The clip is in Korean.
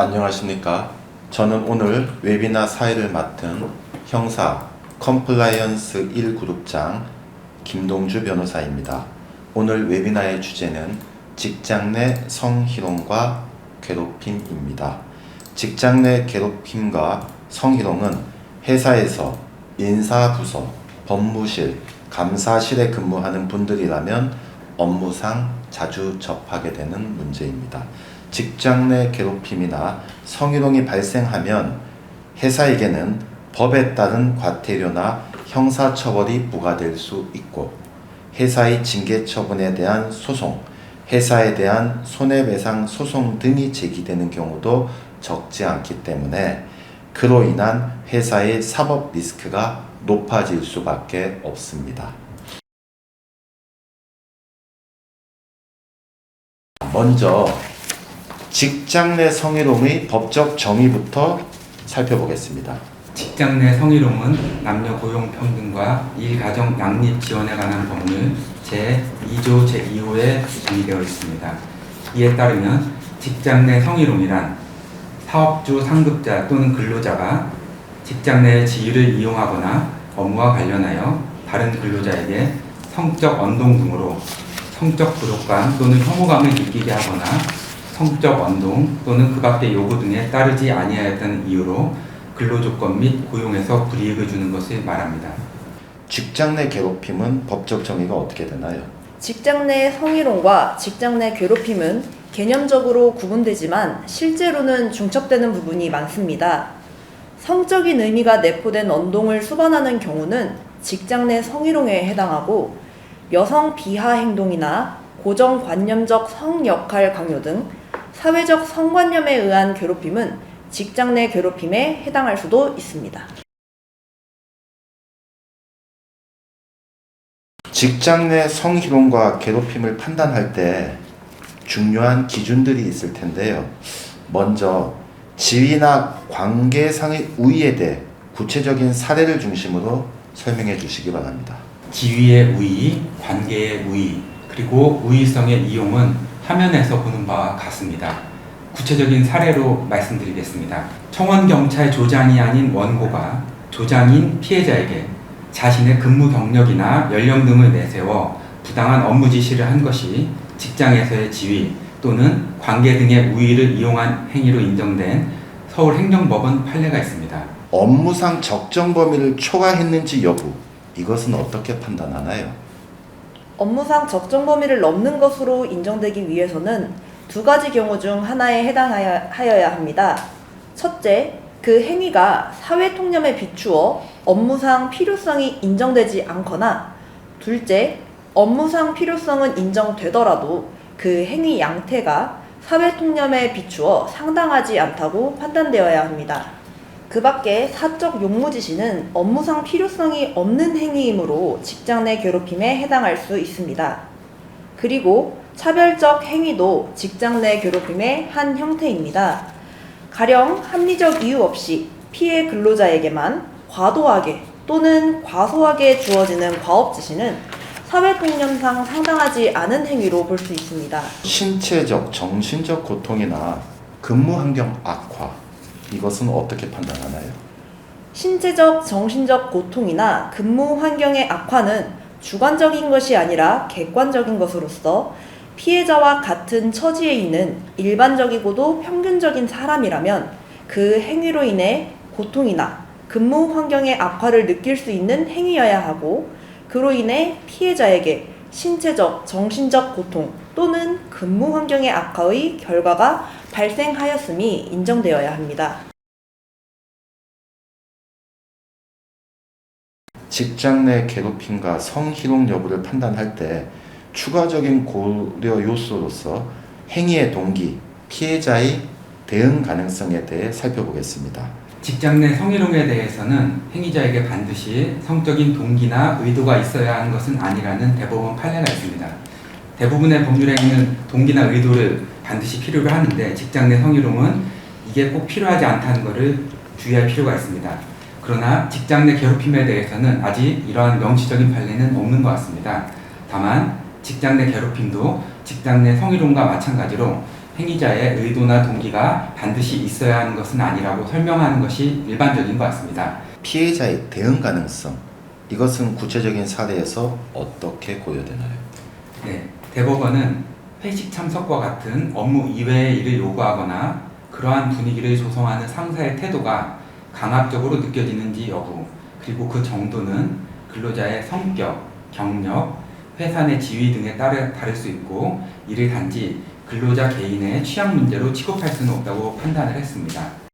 안녕하십니까. 저는 오늘 웨비나 사회를 맡은 형사 컴플라이언스 1그룹장 김동주 변호사입니다. 오늘 웨비나의 주제는 직장 내 성희롱과 괴롭힘입니다. 직장 내 괴롭힘과 성희롱은 회사에서 인사부서, 법무실, 감사실에 근무하는 분들이라면 업무상 자주 접하게 되는 문제입니다. 직장 내 괴롭힘이나 성희롱이 발생하면 회사에게는 법에 따른 과태료나 형사처벌이 부과될 수 있고 회사의 징계처분에 대한 소송, 회사에 대한 손해배상 소송 등이 제기되는 경우도 적지 않기 때문에 그로 인한 회사의 사법 리스크가 높아질 수밖에 없습니다. 먼저 직장 내 성희롱의 법적 정의부터 살펴보겠습니다. 직장 내 성희롱은 남녀 고용 평등과 일가정 양립 지원에 관한 법률 제2조 제2호에 정의되어 있습니다. 이에 따르면 직장 내 성희롱이란 사업주 상급자 또는 근로자가 직장 내 지위를 이용하거나 업무와 관련하여 다른 근로자에게 성적 언동 등으로 성적 부족감 또는 혐오감을 느끼게 하거나 성적 언동 또는 그 밖의 요구 등에 따르지 아니하였다는 이유로 근로조건 및 고용에서 불이익을 주는 것을 말합니다. 직장 내 괴롭힘은 법적 정의가 어떻게 되나요? 직장 내 성희롱과 직장 내 괴롭힘은 개념적으로 구분되지만 실제로는 중첩되는 부분이 많습니다. 성적인 의미가 내포된 언동을 수반하는 경우는 직장 내 성희롱에 해당하고 여성 비하 행동이나 고정관념적 성역할 강요 등 사회적 성관념에 의한 괴롭힘은 직장 내 괴롭힘에 해당할 수도 있습니다. 직장 내 성희롱과 괴롭힘을 판단할 때 중요한 기준들이 있을 텐데요. 먼저 지위나 관계상의 우위에 대해 구체적인 사례를 중심으로 설명해 주시기 바랍니다. 지위의 우위, 관계의 우위, 그리고 우위성의 이용은 화면에서 보는 바와 같습니다. 구체적인 사례로 말씀드리겠습니다. 청원경찰 조장이 아닌 원고가 조장인 피해자에게 자신의 근무 경력이나 연령 등을 내세워 부당한 업무 지시를 한 것이 직장에서의 지위 또는 관계 등의 우위를 이용한 행위로 인정된 서울행정법원 판례가 있습니다. 업무상 적정 범위를 초과했는지 여부, 이것은 어떻게 판단하나요? 업무상 적정 범위를 넘는 것으로 인정되기 위해서는 두 가지 경우 중 하나에 해당하여야 합니다. 첫째, 그 행위가 사회 통념에 비추어 업무상 필요성이 인정되지 않거나, 둘째, 업무상 필요성은 인정되더라도 그 행위 양태가 사회 통념에 비추어 상당하지 않다고 판단되어야 합니다. 그 밖에 사적 용무지시는 업무상 필요성이 없는 행위이므로 직장 내 괴롭힘에 해당할 수 있습니다. 그리고 차별적 행위도 직장 내 괴롭힘의 한 형태입니다. 가령 합리적 이유 없이 피해 근로자에게만 과도하게 또는 과소하게 주어지는 과업지시는 사회통념상 상당하지 않은 행위로 볼 수 있습니다. 신체적, 정신적 고통이나 근무 환경 악화, 이것은 어떻게 판단하나요? 신체적, 정신적 고통이나 근무 환경의 악화는 주관적인 것이 아니라 객관적인 것으로서 피해자와 같은 처지에 있는 일반적이고도 평균적인 사람이라면 그 행위로 인해 고통이나 근무 환경의 악화를 느낄 수 있는 행위여야 하고, 그로 인해 피해자에게 신체적, 정신적 고통 또는 근무 환경의 악화의 결과가 발생하였음이 인정되어야 합니다. 직장 내 괴롭힘과 성희롱 여부를 판단할 때 추가적인 고려 요소로서 행위의 동기, 피해자의 대응 가능성에 대해 살펴보겠습니다. 직장 내 성희롱에 대해서는 행위자에게 반드시 성적인 동기나 의도가 있어야 하는 것은 아니라는 대법원 판례가 있습니다. 대부분의 법률행위는 동기나 의도를 반드시 필요로 하는데 직장 내 성희롱은 이게 꼭 필요하지 않다는 것을 주의할 필요가 있습니다. 그러나 직장 내 괴롭힘에 대해서는 아직 이러한 명시적인 판례는 없는 것 같습니다. 다만 직장 내 괴롭힘도 직장 내 성희롱과 마찬가지로 행위자의 의도나 동기가 반드시 있어야 하는 것은 아니라고 설명하는 것이 일반적인 것 같습니다. 피해자의 대응 가능성, 이것은 구체적인 사례에서 어떻게 고려되나요? 네, 대법원은 회식 참석과 같은 업무 이외의 일을 요구하거나 그러한 분위기를 조성하는 상사의 태도가 강압적으로 느껴지는지 여부, 그리고 그 정도는 근로자의 성격, 경력, 회사 내 지위 등에 따라 다를 수 있고 이를 단지 근로자 개인의 취향 문제로 취급할 수는 없다고 판단을 했습니다.